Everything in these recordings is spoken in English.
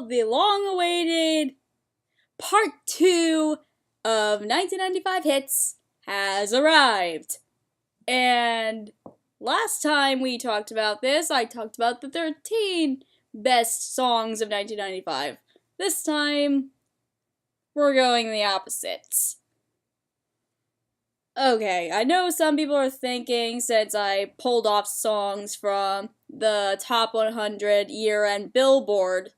well, the long-awaited part 2 of 1995 hits has arrived. And last time we talked about this, I talked about the 13 best songs of 1995. This time, we're going the opposites. Okay, I know some people are thinking, since I pulled off songs from the top 100 year-end Billboard,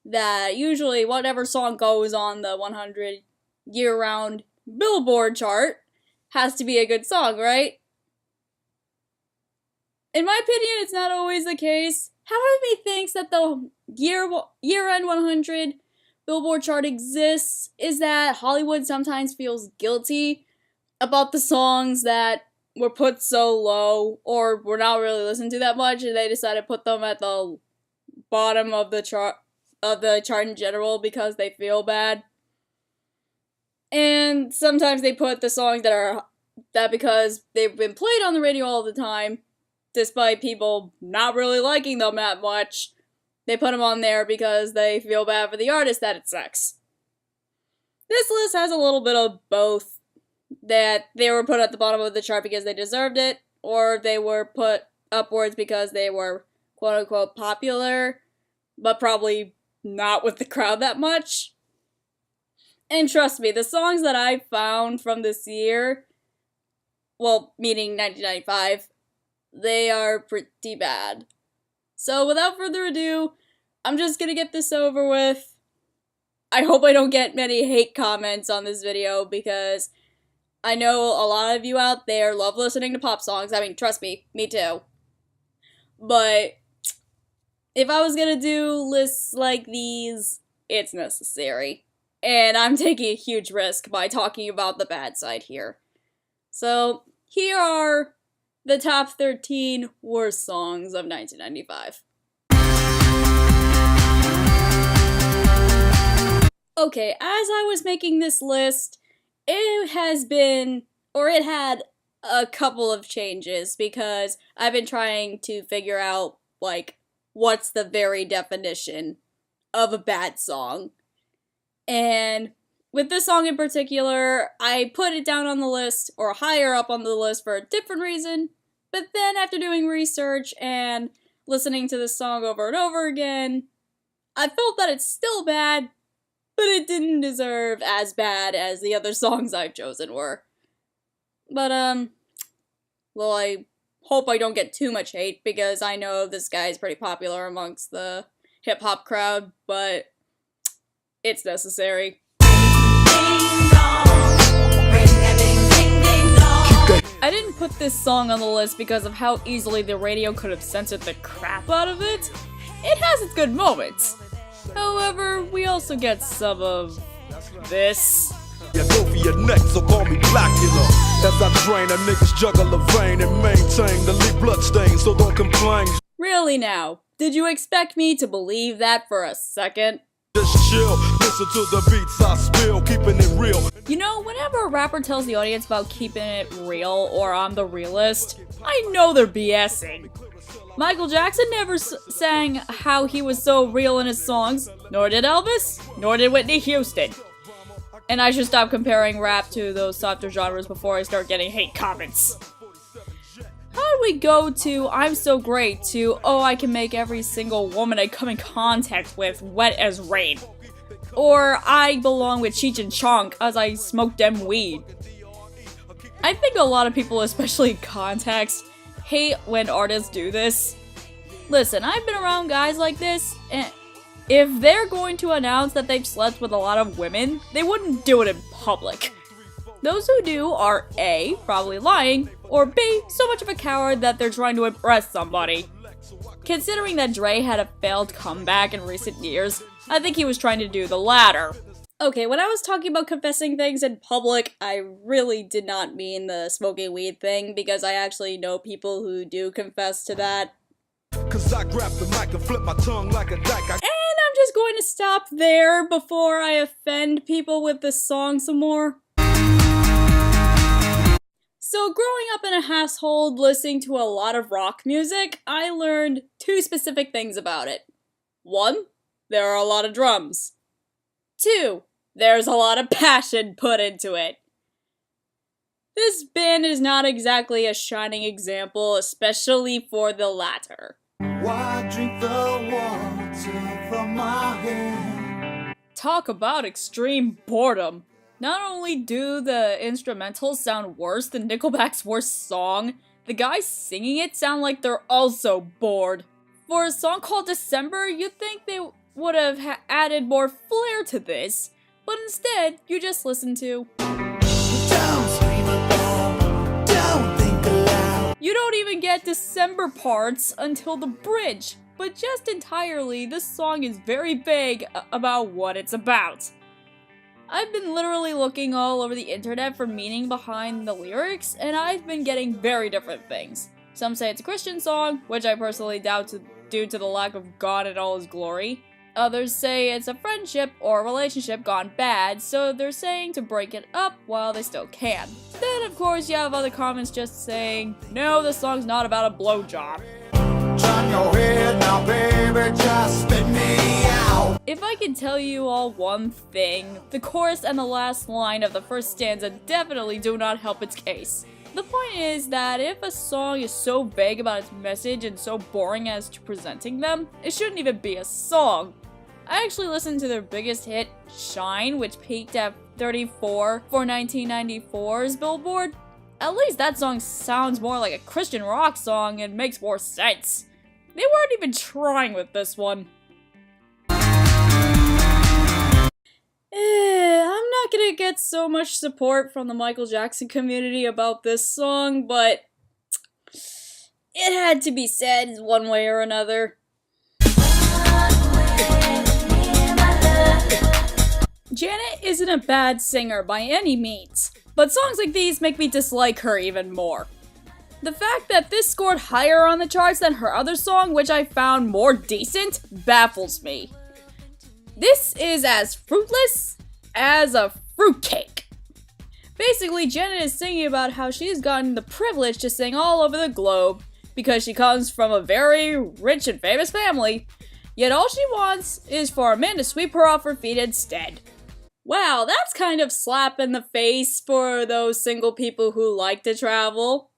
that usually whatever song goes on the 100 year-round Billboard chart has to be a good song, right? In my opinion, it's not always the case. However, methinks that the year-end 100 Billboard chart exists is that Hollywood sometimes feels guilty about the songs that were put so low or were not really listened to that much, and they decided to put them at the bottom of the chart in general because they feel bad. And sometimes they put the songs that because they've been played on the radio all the time, despite people not really liking them that much, they put them on there because they feel bad for the artist that it sucks. This list has a little bit of both. That they were put at the bottom of the chart because they deserved it, or they were put upwards because they were quote-unquote popular, but probably not with the crowd that much. And trust me, the songs that I found from this year, well, meaning 1995, they are pretty bad. So without further ado, I'm just gonna get this over with. I hope I don't get many hate comments on this video because I know a lot of you out there love listening to pop songs. I mean, trust me, me too. But if I was gonna do lists like these, it's necessary. And I'm taking a huge risk by talking about the bad side here. So, here are the top 13 worst songs of 1995. Okay, as I was making this list, it had a couple of changes because I've been trying to figure out, like, what's the very definition of a bad song. And with this song in particular, I put it down on the list, or higher up on the list for a different reason, but then after doing research and listening to this song over and over again, I felt that it's still bad, but it didn't deserve as bad as the other songs I've chosen were. But, well, I hope I don't get too much hate, because I know this guy is pretty popular amongst the hip-hop crowd, but it's necessary. I didn't put this song on the list because of how easily the radio could have censored the crap out of it. It has its good moments. However, we also get some of this. Yeah, go for your neck, so call me Blackula. As I drain a nigga's jugular vein and maintain the lead blood stain, so don't complain. Really now? Did you expect me to believe that for a second? Just chill, listen to the beats I spill, keeping it real. You know, whenever a rapper tells the audience about keeping it real or I'm the realist, I know they're BSing. Michael Jackson never sang how he was so real in his songs, nor did Elvis, nor did Whitney Houston. And I should stop comparing rap to those softer genres before I start getting hate comments. How do we go to I'm so great to oh I can make every single woman I come in contact with wet as rain? Or I belong with Cheech and Chong as I smoke dem weed? I think a lot of people, especially in context, hate when artists do this. Listen, I've been around guys like this, and if they're going to announce that they've slept with a lot of women, they wouldn't do it in public. Those who do are A, probably lying, or B, so much of a coward that they're trying to impress somebody. Considering that Dre had a failed comeback in recent years, I think he was trying to do the latter. Okay, when I was talking about confessing things in public, I really did not mean the smoking weed thing, because I actually know people who do confess to that. 'Cause I grab the mic and flip my tongue like a dyke. And I'm just going to stop there before I offend people with this song some more. So growing up in a household listening to a lot of rock music, I learned two specific things about it. One, there are a lot of drums. 2, there's a lot of passion put into it. This band is not exactly a shining example, especially for the latter. Why drink the water from my hand? Talk about extreme boredom. Not only do the instrumentals sound worse than Nickelback's worst song, the guys singing it sound like they're also bored. For a song called December, you'd think they would have added more flair to this, but instead, you just listen to You don't even get December parts until the bridge, but just entirely, this song is very vague about what it's about. I've been literally looking all over the internet for meaning behind the lyrics, and I've been getting very different things. Some say it's a Christian song, which I personally doubt due to the lack of God in all his glory. Others say it's a friendship or a relationship gone bad, so they're saying to break it up while they still can. Then, of course, you have other comments just saying, no, this song's not about a blowjob. Turn your head now, baby, just spit me out. If I can tell you all one thing, the chorus and the last line of the first stanza definitely do not help its case. The point is that if a song is so vague about its message and so boring as to presenting them, it shouldn't even be a song. I actually listened to their biggest hit, Shine, which peaked at 34 for 1994's Billboard. At least that song sounds more like a Christian rock song and makes more sense. They weren't even trying with this one. I'm not gonna get so much support from the Michael Jackson community about this song, but it had to be said one way or another. Janet isn't a bad singer by any means, but songs like these make me dislike her even more. The fact that this scored higher on the charts than her other song, which I found more decent, baffles me. This is as fruitless as a fruitcake. Basically, Janet is singing about how she's gotten the privilege to sing all over the globe because she comes from a very rich and famous family, yet all she wants is for a man to sweep her off her feet instead. Wow, that's kind of slap in the face for those single people who like to travel.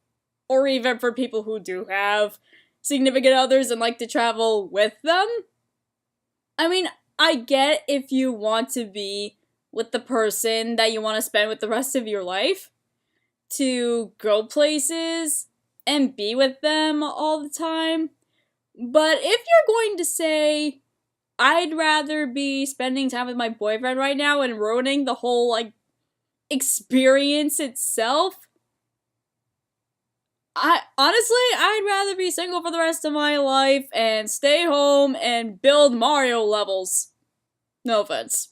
Or even for people who do have significant others and like to travel with them. I mean, I get if you want to be with the person that you want to spend with the rest of your life, to go places and be with them all the time. But if you're going to say, I'd rather be spending time with my boyfriend right now and ruining the whole, experience itself, I'd rather be single for the rest of my life and stay home and build Mario levels. No offense.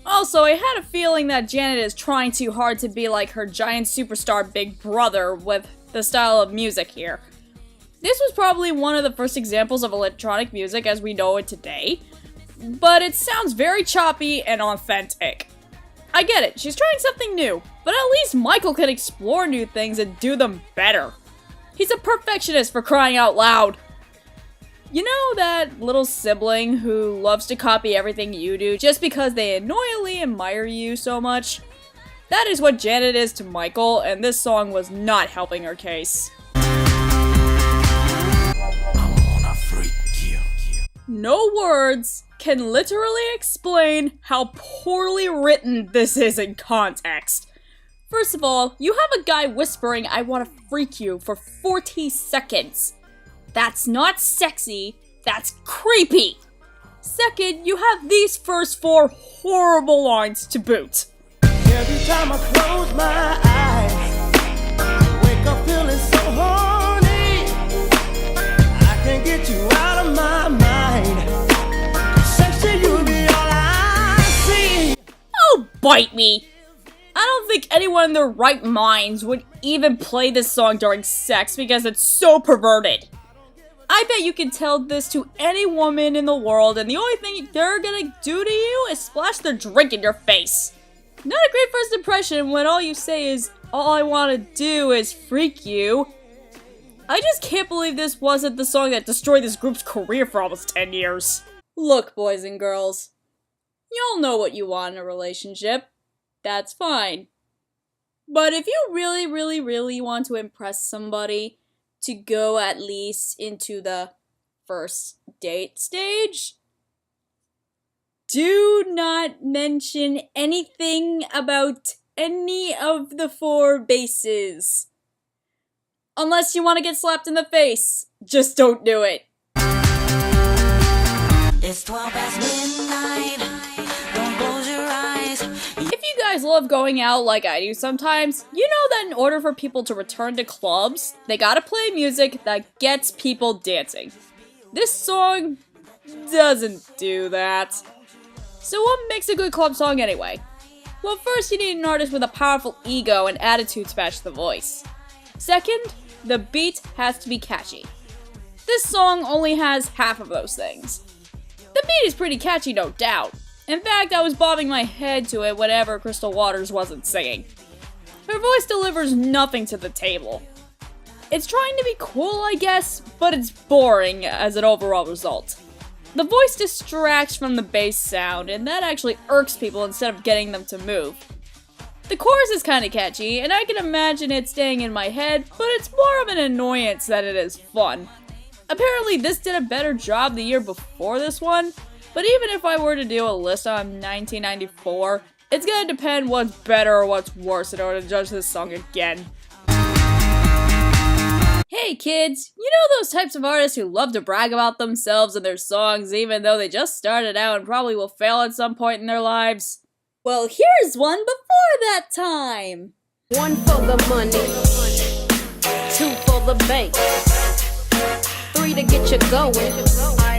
Also, I had a feeling that Janet is trying too hard to be like her giant superstar big brother with the style of music here. This was probably one of the first examples of electronic music as we know it today, but it sounds very choppy and authentic. I get it, she's trying something new, but at least Michael can explore new things and do them better. He's a perfectionist, for crying out loud. You know that little sibling who loves to copy everything you do just because they annoyingly admire you so much? That is what Janet is to Michael, and this song was not helping her case. I wanna freak you. No words can literally explain how poorly written this is in context. First of all, you have a guy whispering, I want to freak you, for 40 seconds. That's not sexy, that's creepy. Second, you have these first 4 horrible lines to boot. Every time I close my eyes, I wake up feeling so horny. I can't get you out of my mind. Sexy, you be all I see. Oh, bite me. I don't think anyone in their right minds would even play this song during sex because it's so perverted. I bet you can tell this to any woman in the world and the only thing they're gonna do to you is splash their drink in your face. Not a great first impression when all you say is, all I wanna do is freak you. I just can't believe this wasn't the song that destroyed this group's career for almost 10 years. Look, boys and girls, y'all know what you want in a relationship. That's fine. But if you really, really, really want to impress somebody to go at least into the first date stage, do not mention anything about any of the 4 bases. Unless you want to get slapped in the face, just don't do it. It's 12 past midnight. Don't close your eyes. If you guys love going out like I do sometimes, you know that in order for people to return to clubs, they gotta play music that gets people dancing. This song doesn't do that. So what makes a good club song anyway? Well, first you need an artist with a powerful ego and attitude to match the voice. Second, the beat has to be catchy. This song only has half of those things. The beat is pretty catchy, no doubt. In fact, I was bobbing my head to it whenever Crystal Waters wasn't singing. Her voice delivers nothing to the table. It's trying to be cool, I guess, but it's boring as an overall result. The voice distracts from the bass sound, and that actually irks people instead of getting them to move. The chorus is kinda catchy, and I can imagine it staying in my head, but it's more of an annoyance than it is fun. Apparently this did a better job the year before this one, but even if I were to do a list on 1994, it's gonna depend what's better or what's worse in order to judge this song again. Hey kids, you know those types of artists who love to brag about themselves and their songs even though they just started out and probably will fail at some point in their lives? Well, here's one before that time! 1 for the money, 2 for the bank, 3 to get you going,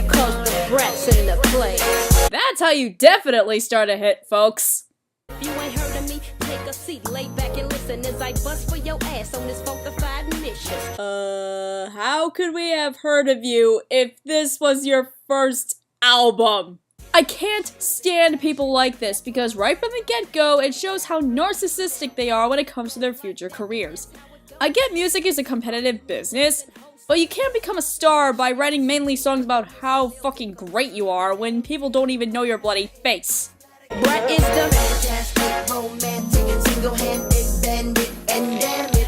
cause the brat's in the place. That's how you definitely start a hit, folks! If you ain't heard of me, take a seat, lay back and listen as I bust for your ass on this funkified mission. How could we have heard of you if this was your first album? I can't stand people like this because right from the get-go, it shows how narcissistic they are when it comes to their future careers. I get music is a competitive business, but you can't become a star by writing mainly songs about how fucking great you are when people don't even know your bloody face. Brat is the Fantastic, romantic, and single-handed bandit, and damn it.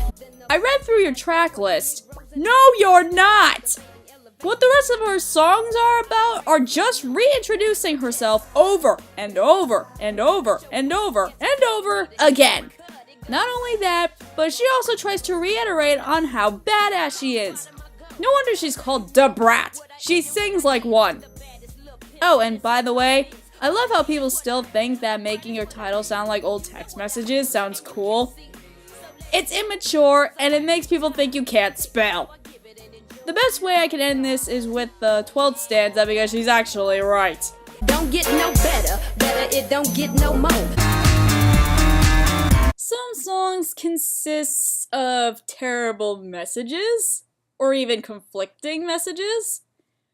I read through your track list. No, you're not! What the rest of her songs are about are just reintroducing herself over and over and over and over and over again. Not only that, but she also tries to reiterate on how badass she is. No wonder she's called Da Brat. She sings like one. Oh, and by the way, I love how people still think that making your title sound like old text messages sounds cool. It's immature, and it makes people think you can't spell. The best way I can end this is with the 12th stanza because she's actually right. don't get no better, better it don't get no more. Some songs consist of terrible messages, or even conflicting messages.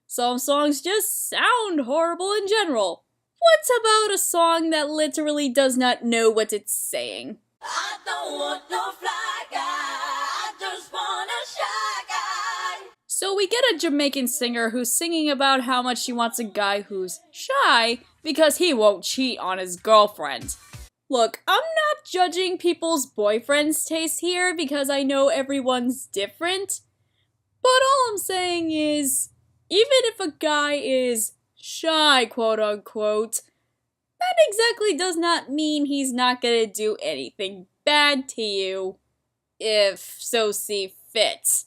Some songs just sound horrible in general. What about a song that literally does not know what it's saying? I don't want no fly guy, I just want a shy guy. So we get a Jamaican singer who's singing about how much she wants a guy who's shy because he won't cheat on his girlfriend. Look, I'm not judging people's boyfriends' taste here because I know everyone's different, but all I'm saying is, even if a guy is shy, quote unquote, that exactly does not mean he's not gonna do anything bad to you, if so see fit.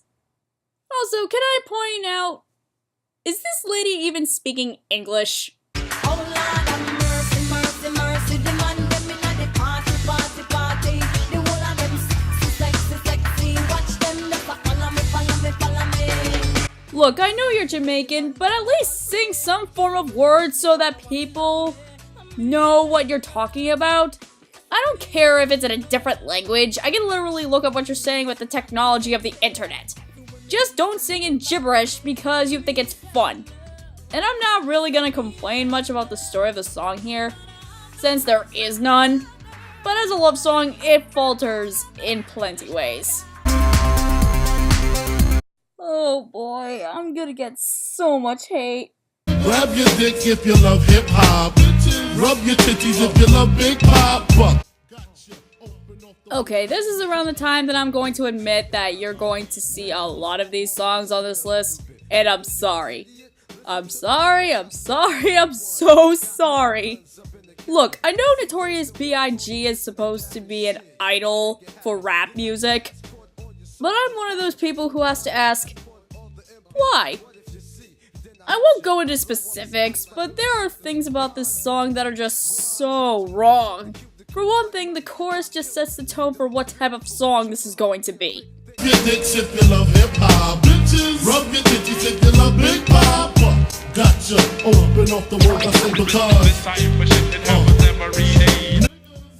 Also, can I point out, is this lady even speaking English? Oh Lord have mercy, mercy, mercy, the man them inna the party, party, party. The whole of them sexy, sexy. Watch them never follow me, follow me, follow me. Look, I know you're Jamaican, but at least sing some form of words so that people know what you're talking about. I don't care if it's in a different language. I can literally look up what you're saying with the technology of the internet. Just don't sing in gibberish because you think it's fun. And I'm not really gonna complain much about the story of the song here, since there is none. But as a love song, it falters in plenty ways. Oh boy, I'm gonna get so much hate. Grab your dick if you love hip hop. Rub your titties if you love Big Pop. Okay, this is around the time that I'm going to admit that you're going to see a lot of these songs on this list, and I'm sorry. I'm so sorry. Look, I know Notorious B.I.G. is supposed to be an idol for rap music, but I'm one of those people who has to ask, why? I won't go into specifics, but there are things about this song that are just so wrong. For one thing, the chorus just sets the tone for what type of song this is going to be. Your dicks if you love hip hop. Bitches, rub your titties if you love Big Pop. Gotcha. Open off the world, I say because.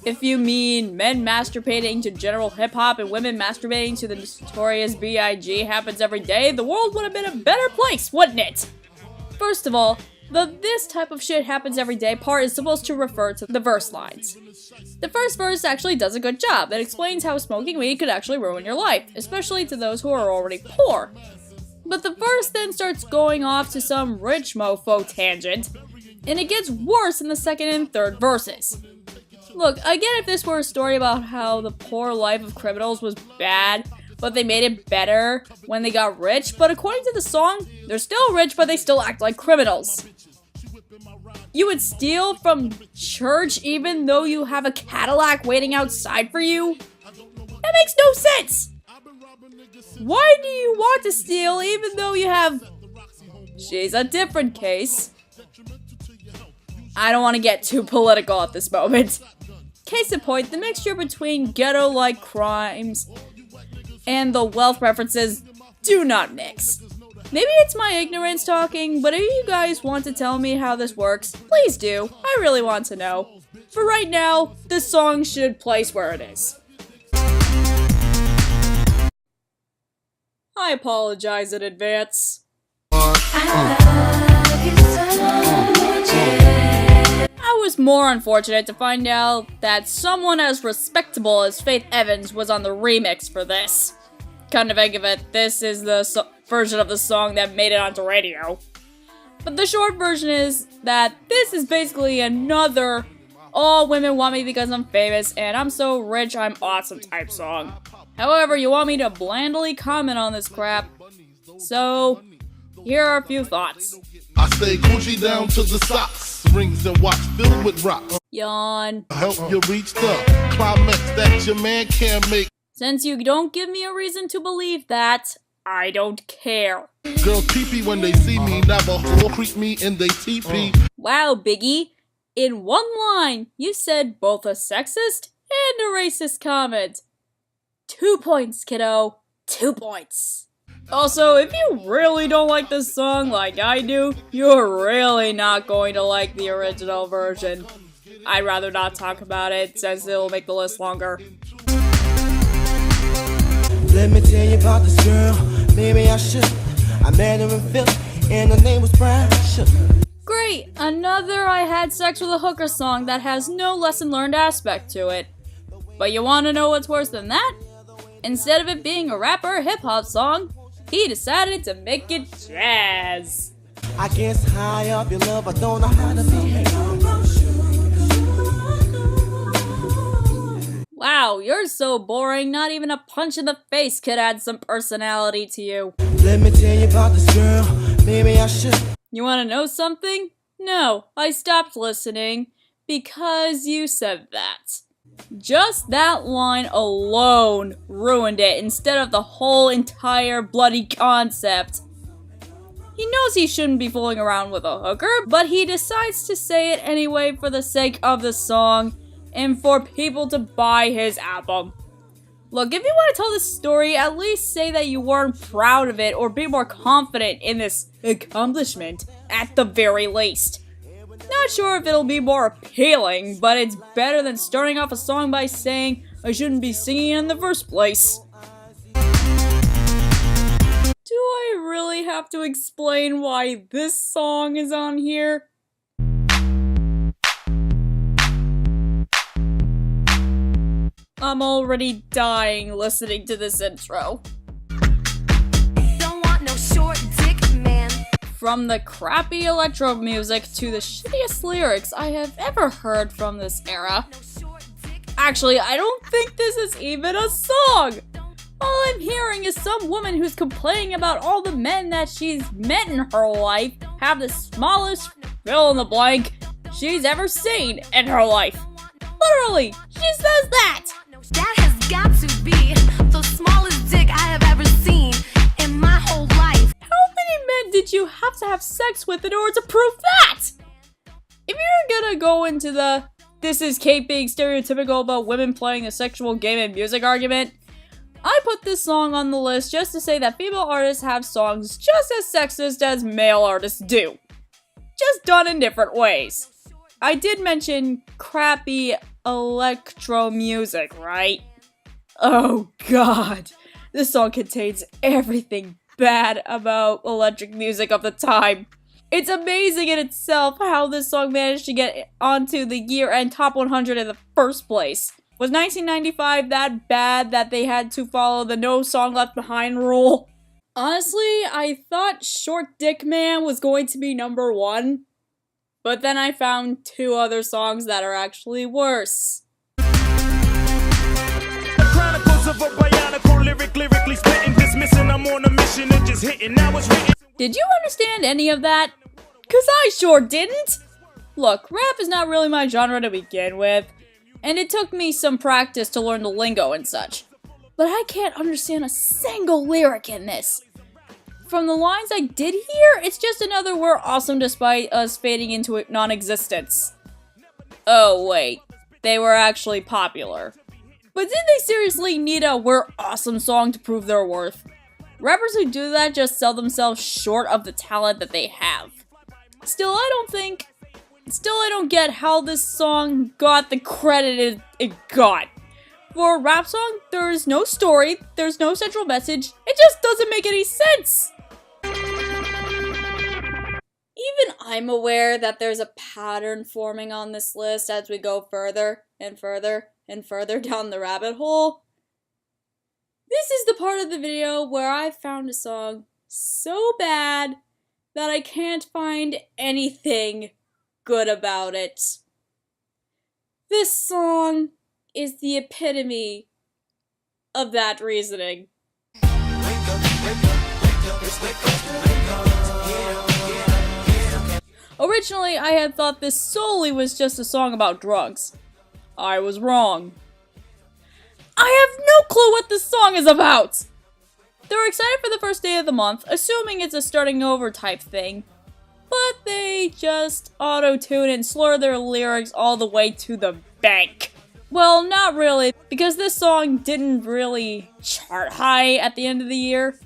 If you mean men masturbating to general hip hop and women masturbating to the Notorious B.I.G. happens every day, the world would have been a better place, wouldn't it? First of all, the "this type of shit happens every day" part is supposed to refer to the verse lines. The first verse actually does a good job. It explains how smoking weed could actually ruin your life, especially to those who are already poor. But the verse then starts going off to some rich mofo tangent, and it gets worse in the second and third verses. Look, I get if this were a story about how the poor life of criminals was bad, but they made it better when they got rich, but according to the song, they're still rich, but they still act like criminals. You would steal from church even though you have a Cadillac waiting outside for you? That makes no sense! Why do you want to steal even though you have... She's a different case. I don't want to get too political at this moment. Case in point, the mixture between ghetto-like crimes and the wealth references do not mix. Maybe it's my ignorance talking, but if you guys want to tell me how this works, please do. I really want to know. For right now, this song should place where it is. I apologize in advance. I was more unfortunate to find out that someone as respectable as Faith Evans was on the remix for this. Come to think of it, this is the version of the song that made it onto radio. But the short version is that this is basically another all women want me because I'm famous and I'm so rich I'm awesome type song. However, you want me to blandly comment on this crap, so here are a few thoughts. I stay Gucci down to the socks, rings and watch filled with rocks. Yawn. Help you reach the climax that your man can't make. Since you don't give me a reason to believe that, I don't care. Girls pee-pee when they see me, never creep me in they teepee. Wow, Biggie. In one line, you said both a sexist and a racist comment. 2 points, kiddo. 2 points. Also, if you really don't like this song like I do, you're really not going to like the original version. I'd rather not talk about it since it'll make the list longer. Let me tell you about this girl, maybe I should. I met her in Philly, and her name was Brian. Great! Another I had sex with a hooker song that has no lesson learned aspect to it. But you wanna know what's worse than that? Instead of it being a rap or a hip-hop song, he decided to make it jazz. I guess high up your love, I don't know how to behave. Wow, you're so boring, not even a punch in the face could add some personality to you. Let me tell you about this girl, maybe I should. You wanna know something? No, I stopped listening because you said that. Just that line alone ruined it instead of the whole entire bloody concept. He knows he shouldn't be fooling around with a hooker, but he decides to say it anyway for the sake of the song and for people to buy his album. Look, if you want to tell this story, at least say that you weren't proud of it or be more confident in this accomplishment at the very least. Not sure if it'll be more appealing, but it's better than starting off a song by saying I shouldn't be singing in the first place. Do I really have to explain why this song is on here? I'm already dying listening to this intro. Don't want no short dick, man. from the crappy electro music to the shittiest lyrics I have ever heard from this era. Actually, I don't think this is even a song! All I'm hearing is some woman who's complaining about all the men that she's met in her life have the smallest fill in the blank she's ever seen in her life. Literally, she says that! That has got to be the smallest dick I have ever seen in my whole life. How many men did you have to have sex with in order to prove that? If you're gonna go into the "this is Cait being stereotypical about women playing a sexual game and music" argument, I put this song on the list just to say that female artists have songs just as sexist as male artists do. Just done in different ways. I did mention crappy electro music, right? Oh god, this song contains everything bad about electric music of the time. It's amazing in itself how this song managed to get onto the year-end top 100 in the first place. Was 1995 that bad that they had to follow the no song left behind rule? Honestly, I thought Short Dick Man was going to be number 1, but then I found 2 other songs that are actually worse. Chronicles of a bionicle lyrically spitting, dismissing, I'm on a mission and just hitting, now it's written. Did you understand any of that? 'Cause I sure didn't! Look, rap is not really my genre to begin with, and it took me some practice to learn the lingo and such. But I can't understand a single lyric in this. From the lines I did hear, it's just another "we're awesome" despite us fading into non-existence. Oh wait, they were actually popular. But did they seriously need a "we're awesome" song to prove their worth? Rappers who do that just sell themselves short of the talent that they have. Still, I don't get how this song got the credit it got. For a rap song, there's no story, there's no central message, it just doesn't make any sense! Even I'm aware that there's a pattern forming on this list as we go further and further and further down the rabbit hole. This is the part of the video where I found a song so bad that I can't find anything good about it. This song is the epitome of that reasoning. Originally, I had thought this solely was just a song about drugs. I was wrong. I have no clue what this song is about! They're excited for the first day of the month, assuming it's a starting over type thing. But they just auto-tune and slur their lyrics all the way to the bank. Well, not really, because this song didn't really chart high at the end of the year.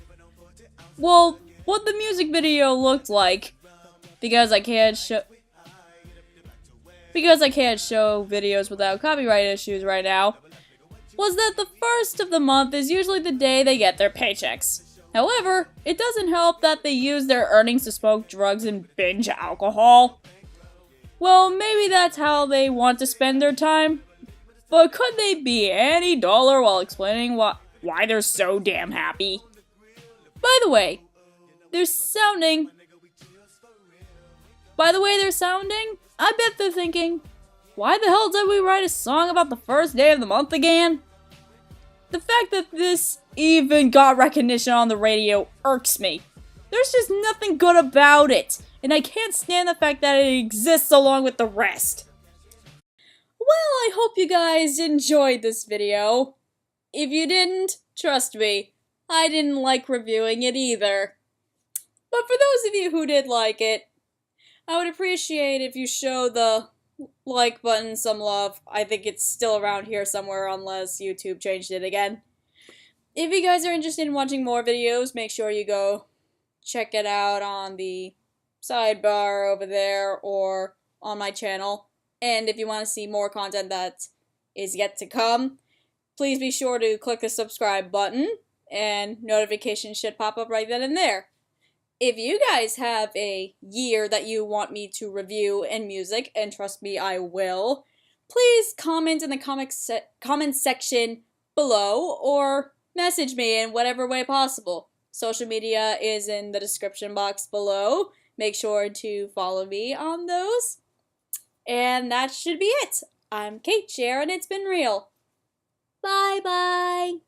Well, what the music video looked like, because I can't show videos without copyright issues right now, was that the first of the month is usually the day they get their paychecks. However, it doesn't help that they use their earnings to smoke drugs and binge alcohol. Well, maybe that's how they want to spend their time. But could they be any duller while explaining why they're so damn happy? By the way they're sounding, I bet they're thinking, why the hell did we write a song about the first day of the month again? The fact that this even got recognition on the radio irks me. There's just nothing good about it, and I can't stand the fact that it exists along with the rest. Well, I hope you guys enjoyed this video. If you didn't, trust me, I didn't like reviewing it either. But for those of you who did like it, I would appreciate if you show the like button some love. I think it's still around here somewhere unless YouTube changed it again. If you guys are interested in watching more videos, make sure you go check it out on the sidebar over there or on my channel. And if you want to see more content that is yet to come, please be sure to click the subscribe button and notifications should pop up right then and there. If you guys have a year that you want me to review in music, and trust me, I will, please comment in the comment section below or message me in whatever way possible. Social media is in the description box below. make sure to follow me on those. And that should be it. I'm Cait, Cher, and it's been real. Bye bye.